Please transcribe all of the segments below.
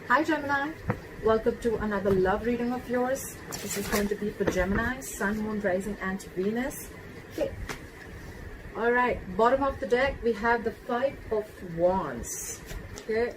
Hi Gemini, welcome to another love reading of yours. This is going to be for Gemini, Sun, Moon, Rising and Venus. Okay. Alright, bottom of the deck we have the Five of Wands. Okay.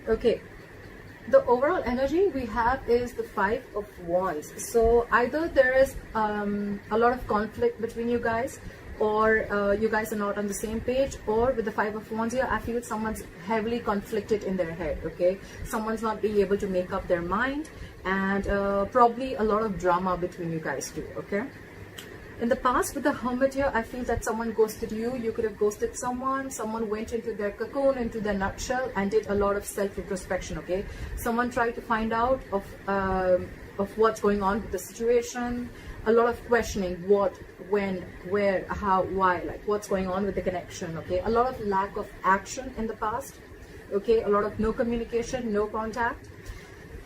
Okay, the overall energy we have is the Five of Wands. So either there is a lot of conflict between you guys, or you guys are not on the same page, or with the Five of Wands here, I feel someone's heavily conflicted in their head. Okay, someone's not being able to make up their mind, and probably a lot of drama between you guys too. Okay. In the past with the Hermit here, I feel that someone ghosted you. You could have ghosted someone. Someone went into their cocoon, into their nutshell, and did a lot of self-introspection. Okay, someone tried to find out of what's going on with the situation. A lot of questioning: what, when, where, how, why, like what's going on with the connection. Okay, a lot of lack of action in the past. Okay, a lot of no communication, no contact.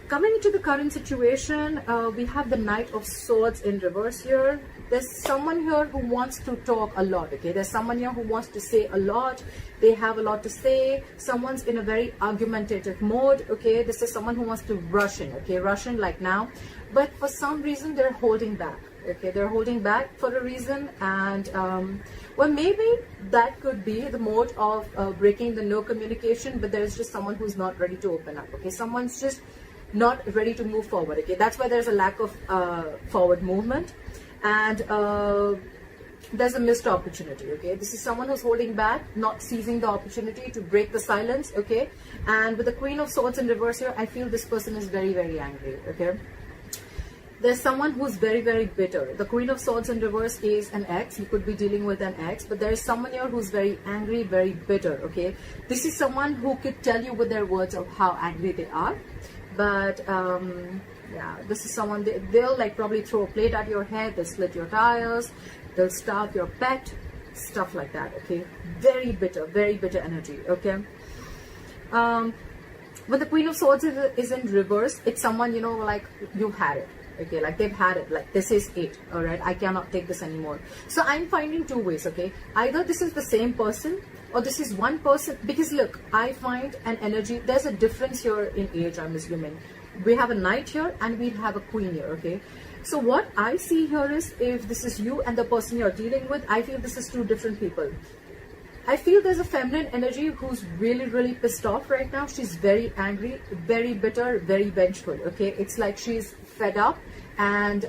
Coming into the current situation, we have the Knight of Swords in reverse here. There's someone here who wants to talk a lot. Okay, there's someone here who wants to say a lot. They have a lot to say. Someone's in a very argumentative mode. Okay, this is someone who wants to rush in. Okay, rush in like now, but for some reason they're holding back. Okay, they're holding back for a reason, and well, maybe that could be the mode of breaking the no communication, but there's just someone who's not ready to open up. Okay, someone's just not ready to move forward. Okay, that's why there's a lack of forward movement, and there's a missed opportunity. Okay, this is someone who's holding back, not seizing the opportunity to break the silence. Okay, and with the Queen of Swords in reverse here, I feel this person is very, very angry. Okay, there's someone who's very, very bitter. The Queen of Swords in reverse is an ex. You could be dealing with an ex, but there is someone here who's very angry, very bitter. Okay, this is someone who could tell you with their words of how angry they are. But yeah, this is someone, they'll like probably throw a plate at your head, they'll slit your tires, they'll starve your pet, stuff like that. Okay, very bitter energy. Okay, when the Queen of Swords is in reverse, it's someone, you know, like you've had it. Okay, like they've had it, like this is it. All right, I cannot take this anymore. So I'm finding two ways. Okay, either this is the same person, or this is one person, because look, I find an energy, there's a difference here in age. I'm assuming we have a knight here and we have a queen here. Okay, so what I see here is, if this is you and the person you're dealing with, I feel this is two different people. I feel there's a feminine energy who's really, really pissed off right now. She's very angry, very bitter, very vengeful. Okay, it's like she's fed up, and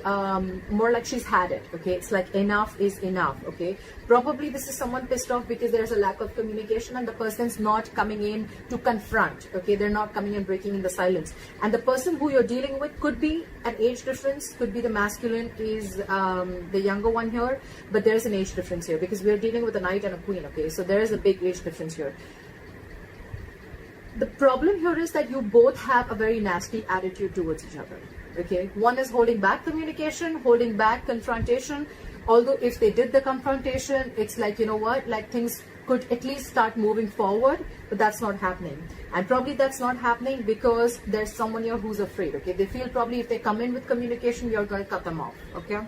more like she's had it. Okay, it's like enough is enough. Okay, probably this is someone pissed off because there's a lack of communication and the person's not coming in to confront. Okay, they're not coming in, breaking in the silence. And the person who you're dealing with could be an age difference, could be the masculine is the younger one here, but there's an age difference here because we're dealing with a knight and a queen. Okay, so there is a big age difference here. The problem here is that you both have a very nasty attitude towards each other. Okay, one is holding back communication, holding back confrontation. Although if they did the confrontation, it's like, you know what, like things could at least start moving forward, but that's not happening. And probably that's not happening because there's someone here who's afraid. Okay, they feel probably if they come in with communication, you're going to cut them off. Okay,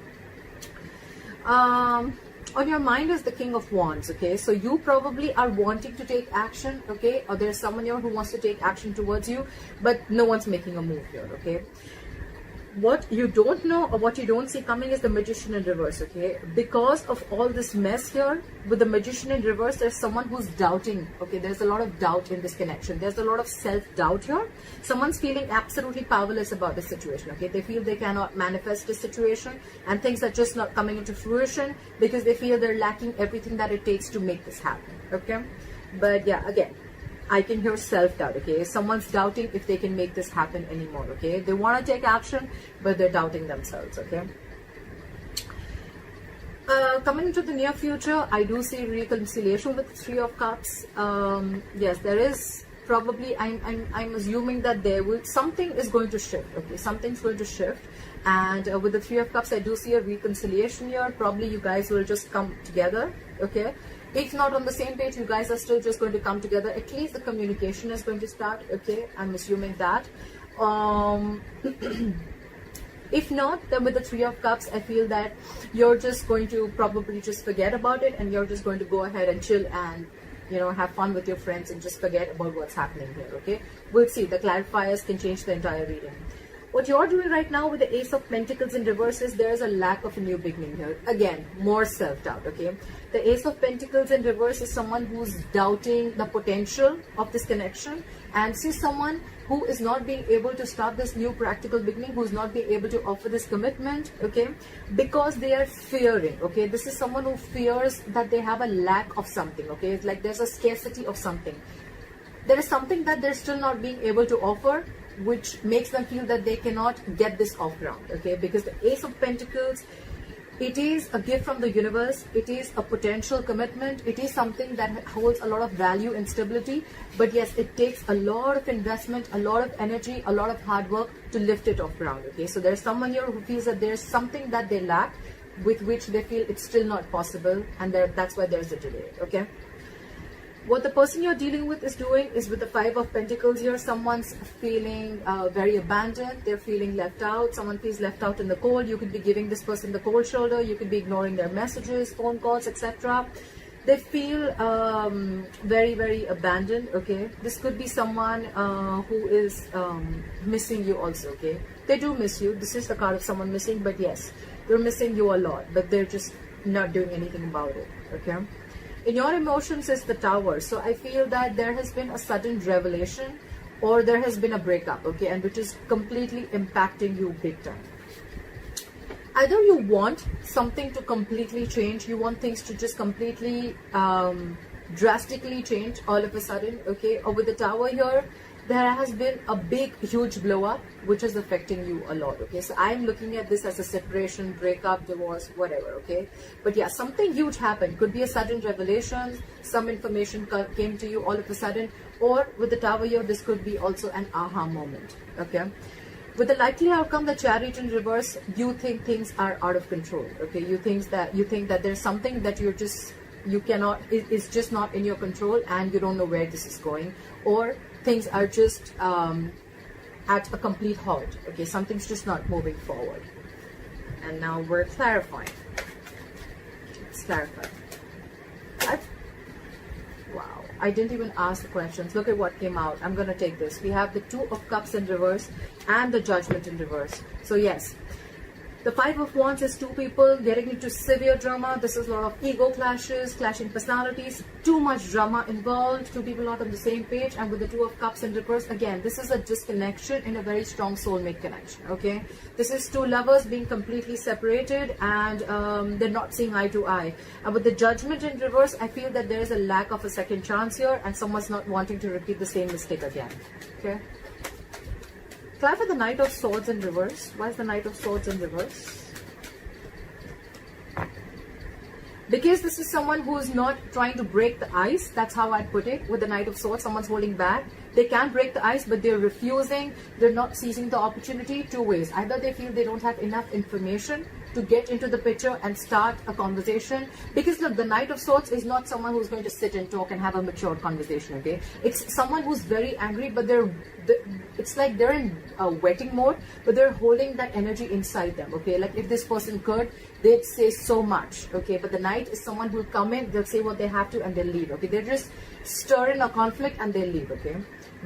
on your mind is the King of Wands. Okay, so you probably are wanting to take action. Okay, or there's someone here who wants to take action towards you, but no one's making a move here. Okay, what you don't know or what you don't see coming is the Magician in reverse. Okay, because of all this mess here with the Magician in reverse, there's someone who's doubting. Okay, there's a lot of doubt in this connection. There's a lot of self-doubt here. Someone's feeling absolutely powerless about the situation. Okay, they feel they cannot manifest the situation and things are just not coming into fruition because they feel they're lacking everything that it takes to make this happen. Okay, but yeah, again, I can hear self-doubt. Okay, someone's doubting if they can make this happen anymore. Okay, they want to take action, but they're doubting themselves. Okay, coming into the near future, I do see reconciliation with the Three of Cups. Yes, there is probably, I'm assuming that there will, something is going to shift. Okay, something's going to shift, and with the Three of Cups, I do see a reconciliation here. Probably you guys will just come together. Okay, If not on the same page, you guys are still just going to come together. At least the communication is going to start. Okay, I'm assuming that. If not, then with the Three of Cups, I feel that you're just going to probably just forget about it, and you're just going to go ahead and chill and, you know, have fun with your friends and just forget about what's happening here. Okay, we'll see. The clarifiers can change the entire reading. What you're doing right now with the Ace of Pentacles in reverse is there's a lack of a new beginning here. Again, more self-doubt, okay? The Ace of Pentacles in reverse is someone who's doubting the potential of this connection, and sees someone who is not being able to start this new practical beginning, who's not being able to offer this commitment, okay? Because they are fearing, okay? This is someone who fears that they have a lack of something, okay? It's like there's a scarcity of something. There is something that they're still not being able to offer, which makes them feel that they cannot get this off ground, okay? Because the Ace of Pentacles, it is a gift from the universe. It is a potential commitment. It is something that holds a lot of value and stability. But yes, it takes a lot of investment, a lot of energy, a lot of hard work to lift it off ground, okay? So there's someone here who feels that there's something that they lack, with which they feel it's still not possible, and that's why there's a delay, okay? What the person you're dealing with is doing is with the Five of Pentacles here, someone's feeling very abandoned. They're feeling left out. Someone feels left out in the cold. You could be giving this person the cold shoulder. You could be ignoring their messages, phone calls, etc. They feel very, very abandoned, okay? This could be someone who is missing you also, okay? They do miss you. This is the card of someone missing, but yes, they're missing you a lot, but they're just not doing anything about it, okay? In your emotions is the Tower. So I feel that there has been a sudden revelation, or there has been a breakup, okay, and which is completely impacting you big time. Either you want something to completely change, you want things to just completely drastically change all of a sudden, okay, or with the Tower here, there has been a big, huge blow up, which is affecting you a lot, okay? So I'm looking at this as a separation, breakup, divorce, whatever, okay? But yeah, something huge happened. Could be a sudden revelation, some information came to you all of a sudden, or with the Tower here, this could be also an aha moment, okay? With the likely outcome, the Chariot in reverse, you think things are out of control, okay? You think that there's something that you cannot, it's just not in your control, and you don't know where this is going, or things are just at a complete halt, okay? Something's just not moving forward. And now we're clarifying. Let's clarify. Wow, I didn't even ask the questions. Look at what came out. I'm gonna take this. We have the Two of Cups in reverse and the Judgment in reverse. So yes, the Five of Wands is two people getting into severe drama. This is a lot of ego clashes, clashing personalities, too much drama involved, two people not on the same page. And with the Two of Cups in reverse, again, this is a disconnection in a very strong soulmate connection, okay? This is two lovers being completely separated, and they're not seeing eye to eye. And with the Judgment in reverse, I feel that there is a lack of a second chance here, and someone's not wanting to repeat the same mistake again, okay? Clarify the Knight of Swords in reverse. Why is the Knight of Swords in reverse? Because this is someone who is not trying to break the ice. That's how I'd put it. With the Knight of Swords, someone's holding back. They can break the ice, but they're refusing. They're not seizing the opportunity. Two ways. Either they feel they don't have enough information to get into the picture and start a conversation. Because look, the Knight of Swords is not someone who's going to sit and talk and have a mature conversation, okay? It's someone who's very angry, but it's like they're in wetting mode, but they're holding that energy inside them, okay? Like if this person could, they'd say so much, okay? But the Knight is someone who'll come in, they'll say what they have to, and they'll leave, okay? They're just stirring a conflict and they'll leave, okay?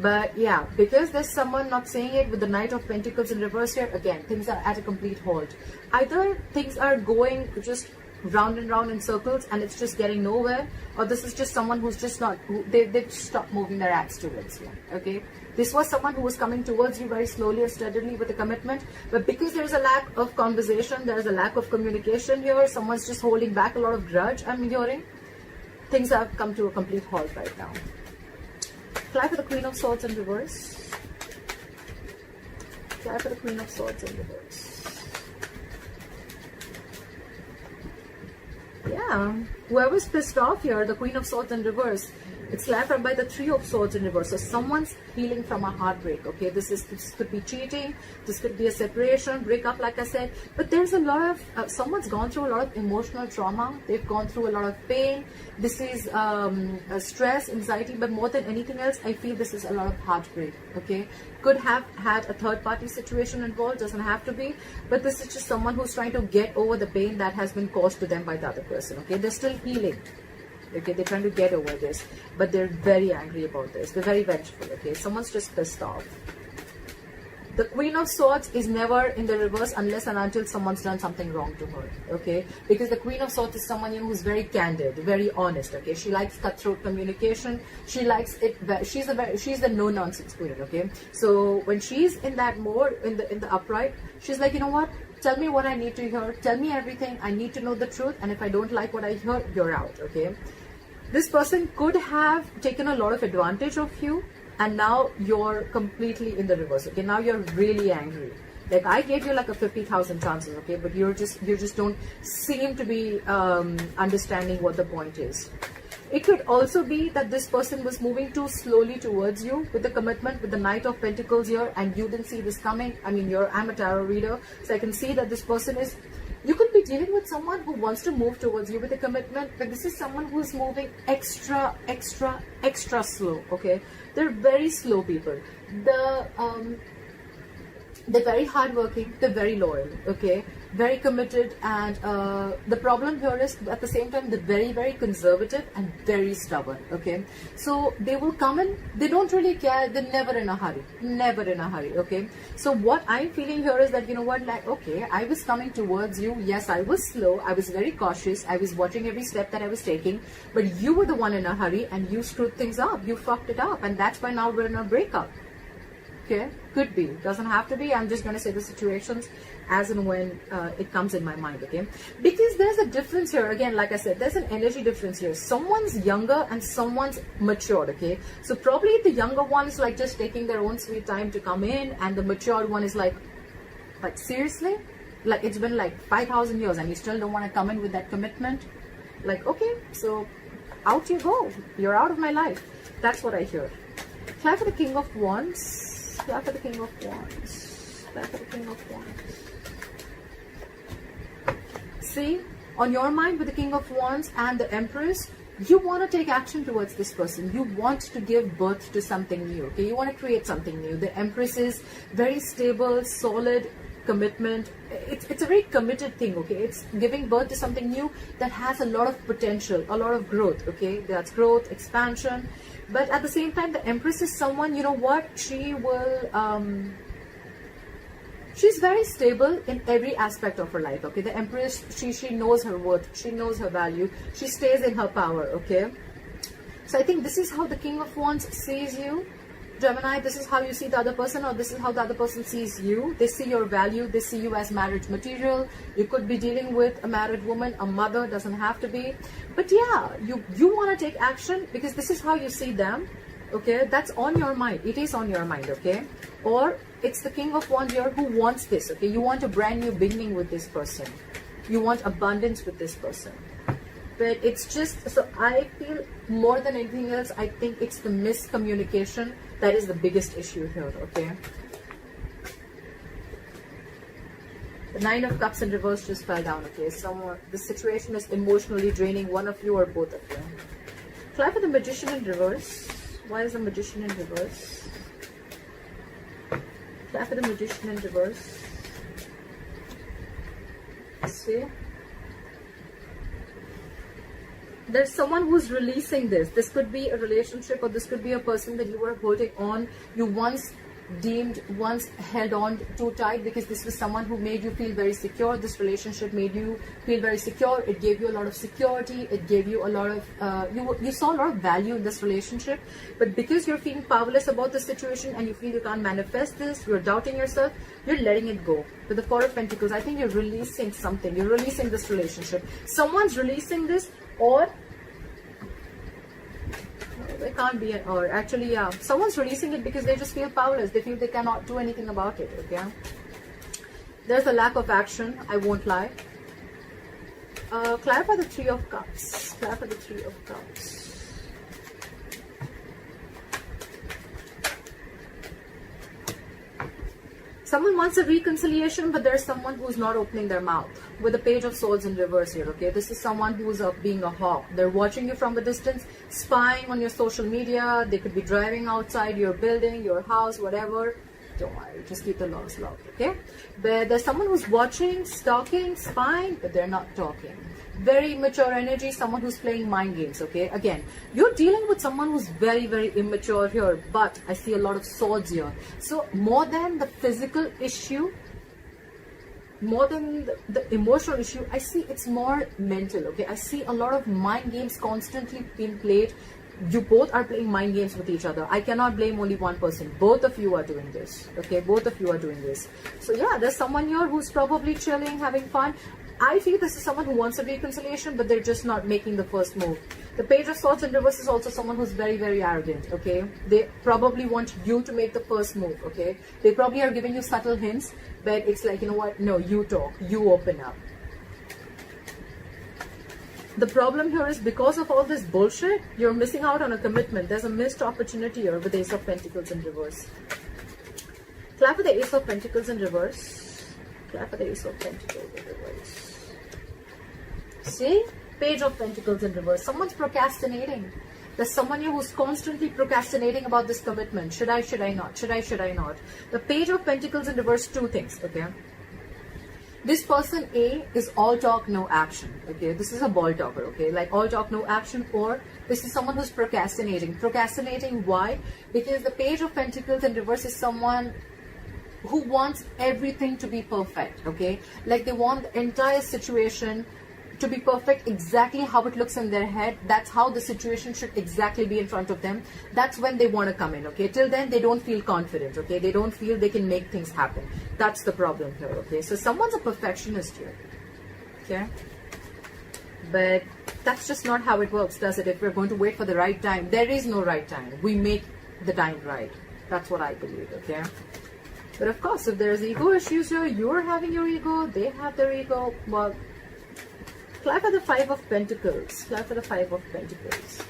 But yeah, because there's someone not saying it with the Knight of Pentacles in reverse here, again, things are at a complete halt. Either things are going just round and round in circles and it's just getting nowhere, or this is just someone who's just not, they've stopped moving their axe towards you, okay? This was someone who was coming towards you very slowly or steadily with a commitment, but because there's a lack of conversation, there's a lack of communication here, someone's just holding back a lot of grudge, I'm hearing, things have come to a complete halt right now. Fly for the Queen of Swords in reverse. Fly for the Queen of Swords in reverse. Yeah, Whoever's pissed off here, the Queen of Swords in reverse, it's clarified by the Three of Swords in reverse. So someone's healing from a heartbreak, okay? This could be cheating, this could be a separation, breakup, like I said. But there's a lot of, someone's gone through a lot of emotional trauma. They've gone through a lot of pain. This is stress, anxiety, but more than anything else, I feel this is a lot of heartbreak, okay? Could have had a third-party situation involved, doesn't have to be. But this is just someone who's trying to get over the pain that has been caused to them by the other person, okay? They're still healing. Okay, they're trying to get over this, but they're very angry about this. They're very vengeful, okay? Someone's just pissed off. The Queen of Swords is never in the reverse unless and until someone's done something wrong to her, okay? Because the Queen of Swords is someone, you know, who's very candid, very honest, okay? She likes cutthroat communication. She likes it. She's the no-nonsense queen, okay? So when she's in that mode, in the upright, she's like, you know what? Tell me what I need to hear. Tell me everything. I need to know the truth. And if I don't like what I hear, you're out, okay? This person could have taken a lot of advantage of you, and now you're completely in the reverse, okay? Now you're really angry. Like, I gave you like a 50,000 chances, okay? But you just don't seem to be understanding what the point is. It could also be that this person was moving too slowly towards you with the commitment, with the Knight of Pentacles here, and you didn't see this coming. I mean, I'm a tarot reader, so I can see that this person is, you could be dealing with someone who wants to move towards you with a commitment, but this is someone who's moving extra slow, okay? They're very slow people. They're very hardworking, they're very loyal, okay? Very committed, and the problem here is at the same time they're very conservative and very stubborn, okay? So they will come in, they don't really care, they're never in a hurry, okay? So what I'm feeling here is that, you know what, like, okay, I was coming towards you, yes, I was slow, I was very cautious, I was watching every step that I was taking, but you were the one in a hurry and you screwed things up, you fucked it up, and that's why now we're in a breakup. Okay, could be, doesn't have to be. I'm just going to say the situations as and when it comes in my mind, okay? Because there's a difference here. Again, like I said, there's an energy difference here. Someone's younger and someone's matured, okay? So probably the younger one is like just taking their own sweet time to come in, and the matured one is like seriously? Like, it's been like 5,000 years and you still don't want to come in with that commitment? Like, okay, so out you go. You're out of my life. That's what I hear. Clap for the King of Wands. Clap for the King of Wands. Clap for the King of Wands. See, on your mind with the King of Wands and the Empress, you want to take action towards this person. You want to give birth to something new, okay? You want to create something new. The Empress is very stable, solid, commitment. It's a very committed thing, okay? It's giving birth to something new that has a lot of potential, a lot of growth, okay? That's growth, expansion. But at the same time, the Empress is someone, you know what, she will, she's very stable in every aspect of her life, okay? The Empress, she knows her worth, she knows her value, she stays in her power, okay? So I think this is how the King of Wands sees you. Gemini, this is how you see the other person, or this is how the other person sees you. They see your value, they see you as marriage material. You could be dealing with a married woman, a mother, doesn't have to be. But yeah, you want to take action because this is how you see them, okay? That's on your mind. It is on your mind, okay? Or it's the King of Wands here who wants this, okay? You want a brand new beginning with this person. You want abundance with this person. But it's just, so I feel more than anything else, I think it's the miscommunication that is the biggest issue here, okay? The Nine of Cups in reverse just fell down, okay? The situation is emotionally draining one of you or both of you. Clap for the Magician in reverse. Why is the Magician in reverse? Clap for the Magician in reverse. See? There's someone who's releasing this. This could be a relationship, or this could be a person that you were holding on. You once held on too tight because this was someone who made you feel very secure. This relationship made you feel very secure. It gave you a lot of security. It gave you a lot of, you saw a lot of value in this relationship. But because you're feeling powerless about the situation and you feel you can't manifest this, you're doubting yourself, you're letting it go. With the Four of Pentacles, I think you're releasing something. You're releasing this relationship. Someone's releasing this, or it can't be an or. Actually, yeah, someone's releasing it because they just feel powerless. They feel they cannot do anything about it, okay? There's a lack of action, I won't lie. Clarify the Three of Cups. Clap for the Three of Cups. Someone wants a reconciliation, but there's someone who's not opening their mouth. With the Page of Swords in reverse here, okay? This is someone who's being a hawk. They're watching you from a distance, spying on your social media. They could be driving outside your building, your house, whatever. Don't worry, just keep the laws locked, okay? But there's someone who's watching, stalking, spying, but they're not talking. Very immature energy, someone who's playing mind games, okay? Again, you're dealing with someone who's very, very immature here, but I see a lot of swords here. So more than the physical issue, more than the emotional issue, I see it's more mental, okay? I see a lot of mind games constantly being played. You both are playing mind games with each other. I cannot blame only one person. Both of you are doing this, okay? Both of you are doing this. So yeah, there's someone here who's probably chilling, having fun. I feel this is someone who wants a reconciliation, but they're just not making the first move. The Page of Swords in reverse is also someone who's very, very arrogant, okay? They probably want you to make the first move, okay? They probably are giving you subtle hints, but it's like, you know what? No, you talk. You open up. The problem here is because of all this bullshit, you're missing out on a commitment. There's a missed opportunity here with the Ace of Pentacles in reverse. Clap for the Ace of Pentacles in reverse. Clap for the Ace of Pentacles in reverse. See? Page of Pentacles in reverse. Someone's procrastinating. There's someone here who's constantly procrastinating about this commitment. Should I, should I not? Should I, should I not? The Page of Pentacles in reverse, two things, okay? This person A is all talk, no action, okay? This is a ball talker, okay? Like all talk, no action, or this is someone who's procrastinating. Procrastinating, why? Because the Page of Pentacles in reverse is someone who wants everything to be perfect, okay? Like they want the entire situation to be perfect, exactly how it looks in their head. That's how the situation should exactly be in front of them. That's when they want to come in, okay? Till then, they don't feel confident, okay? They don't feel they can make things happen. That's the problem here, okay? So someone's a perfectionist here, okay? But that's just not how it works, does it? If we're going to wait for the right time, there is no right time. We make the time right. That's what I believe, okay? But of course, if there's ego issues here, you're having your ego, they have their ego, well, clap for the Five of Pentacles. Clap for the Five of Pentacles.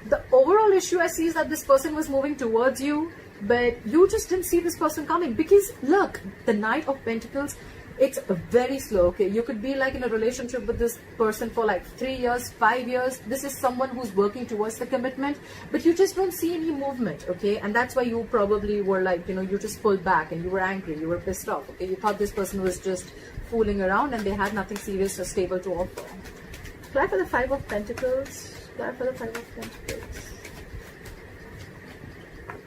The overall issue I see is that this person was moving towards you, but you just didn't see this person coming. Because look, the Knight of Pentacles, it's very slow, okay? You could be like in a relationship with this person for like 3 years, 5 years. This is someone who's working towards the commitment, but you just don't see any movement, okay? And that's why you probably were like, you know, you just pulled back and you were angry, you were pissed off, okay? You thought this person was just fooling around and they had nothing serious or stable to offer. Clap for the Five of Pentacles. Clap for the Five of Pentacles.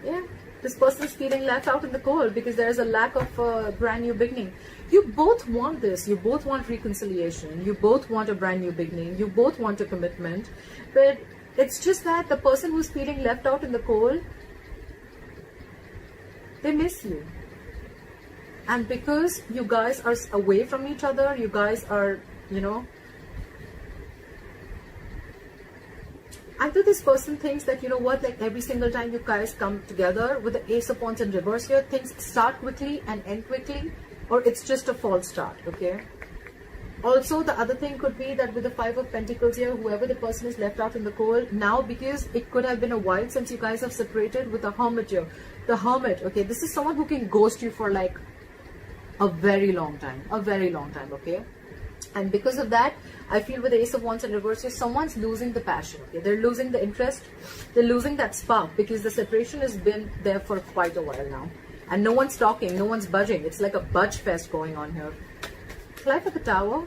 Yeah, this person is feeling left out in the cold because there is a lack of a brand new beginning. You both want this. You both want reconciliation. You both want a brand new beginning. You both want a commitment. But it's just that the person who's feeling left out in the cold, they miss you. And because you guys are away from each other, you guys are, you know, either this person thinks that, you know what, like every single time you guys come together with the Ace of Wands in reverse here, things start quickly and end quickly, or it's just a false start, okay? Also, the other thing could be that with the Five of Pentacles here, whoever the person is left out in the cold, now because it could have been a while since you guys have separated, with the Hermit here. The Hermit, okay, this is someone who can ghost you for like a very long time, okay? And because of that, I feel with the Ace of Wands in reverse here, someone's losing the passion, okay? They're losing the interest, they're losing that spark because the separation has been there for quite a while now. And no one's talking, no one's budging. It's like a budge fest going on here. Clap for the Tower.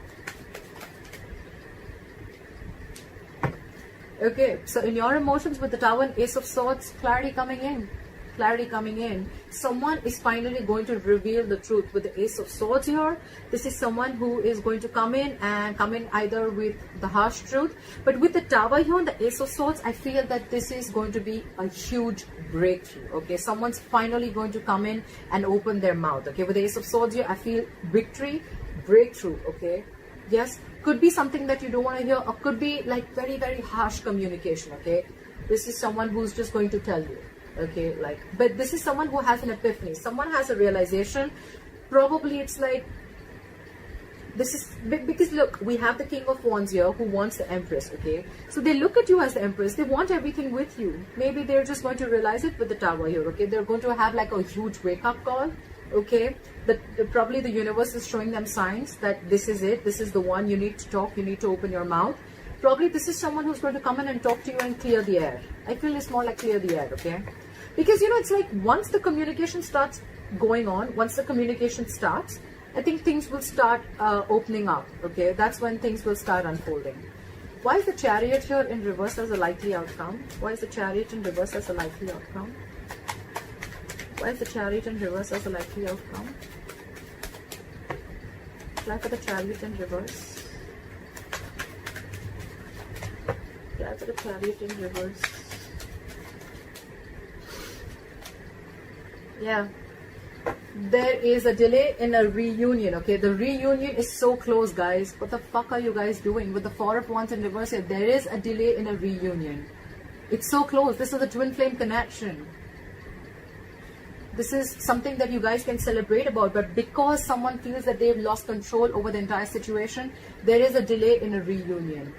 Okay, so in your emotions with the Tower and Ace of Swords, clarity coming in. Clarity coming in. Someone is finally going to reveal the truth with the Ace of Swords here. This is someone who is going to come in either with the harsh truth, but with the Tower here and the Ace of Swords, I feel that this is going to be a huge breakthrough, okay? Someone's finally going to come in and open their mouth, okay? With the Ace of Swords here, I feel victory, breakthrough, okay? Yes, could be something that you don't want to hear, or could be like very, very harsh communication, okay? This is someone who's just going to tell you. Okay, like, but this is someone who has an epiphany. Someone has a realization. Probably it's like This is because look, we have the King of Wands here who wants the Empress, okay? So they look at you as the Empress. They want everything with you. Maybe they're just going to realize it with the Tower here, okay? They're going to have like a huge wake-up call, okay? Probably the universe is showing them signs that this is it. This is the one. You need to talk. You need to open your mouth. Probably this is someone who's going to come in and talk to you and clear the air. I feel it's more like clear the air, okay? Because, you know, it's like once the communication starts going on, once the communication starts, I think things will start opening up, okay? That's when things will start unfolding. Why is the Chariot here in reverse as a likely outcome? Why is the Chariot in reverse as a likely outcome? Why is the Chariot in reverse as a likely outcome? Apply for the Chariot in reverse. Apply for the Chariot in reverse. Yeah. There is a delay in a reunion, okay? The reunion is so close, guys. What the fuck are you guys doing? With the Four of Wands in reverse here, there is a delay in a reunion. It's so close. This is a twin flame connection. This is something that you guys can celebrate about, but because someone feels that they've lost control over the entire situation, there is a delay in a reunion.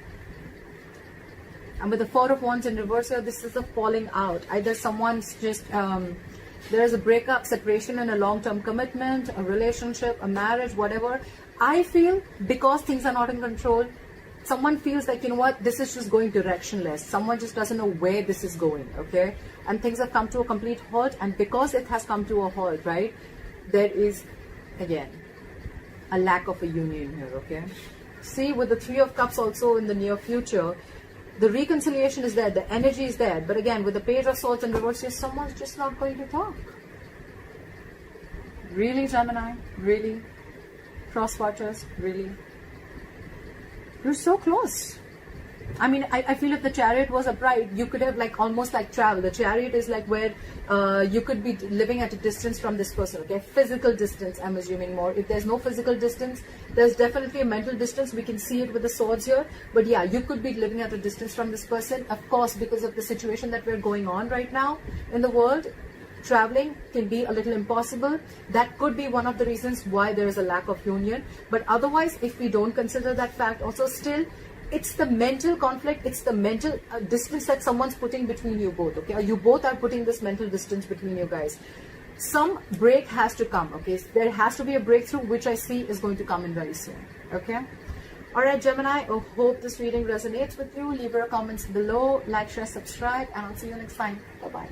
And with the Four of Wands in reverse here, this is a falling out. Either someone's just... there is a breakup, separation, and a long-term commitment, a relationship, a marriage, whatever. I feel because things are not in control, someone feels like, you know what, this is just going directionless. Someone just doesn't know where this is going, okay? And things have come to a complete halt. And because it has come to a halt, right, there is, again, a lack of a union here, okay? See, with the Three of Cups also in the near future, the reconciliation is there, the energy is there. But again, with the Page of Swords in reverse, someone's just not going to talk. Really, Gemini? Really? Crosswatchers? Really? You're so close. I mean, I feel if the Chariot was upright, you could have like almost like travel. The Chariot is like where you could be living at a distance from this person, okay? Physical distance, I'm assuming more. If there's no physical distance, there's definitely a mental distance. We can see it with the swords here. But yeah, you could be living at a distance from this person. Of course, because of the situation that we're going on right now in the world, traveling can be a little impossible. That could be one of the reasons why there is a lack of union. But otherwise, if we don't consider that fact, also still, it's the mental conflict, it's the mental distance that someone's putting between you both, okay? Or you both are putting this mental distance between you guys. Some break has to come, okay? There has to be a breakthrough, which I see is going to come in very soon, okay? Alright, Gemini, I hope this reading resonates with you. Leave your comments below, like, share, subscribe, and I'll see you next time. Bye-bye.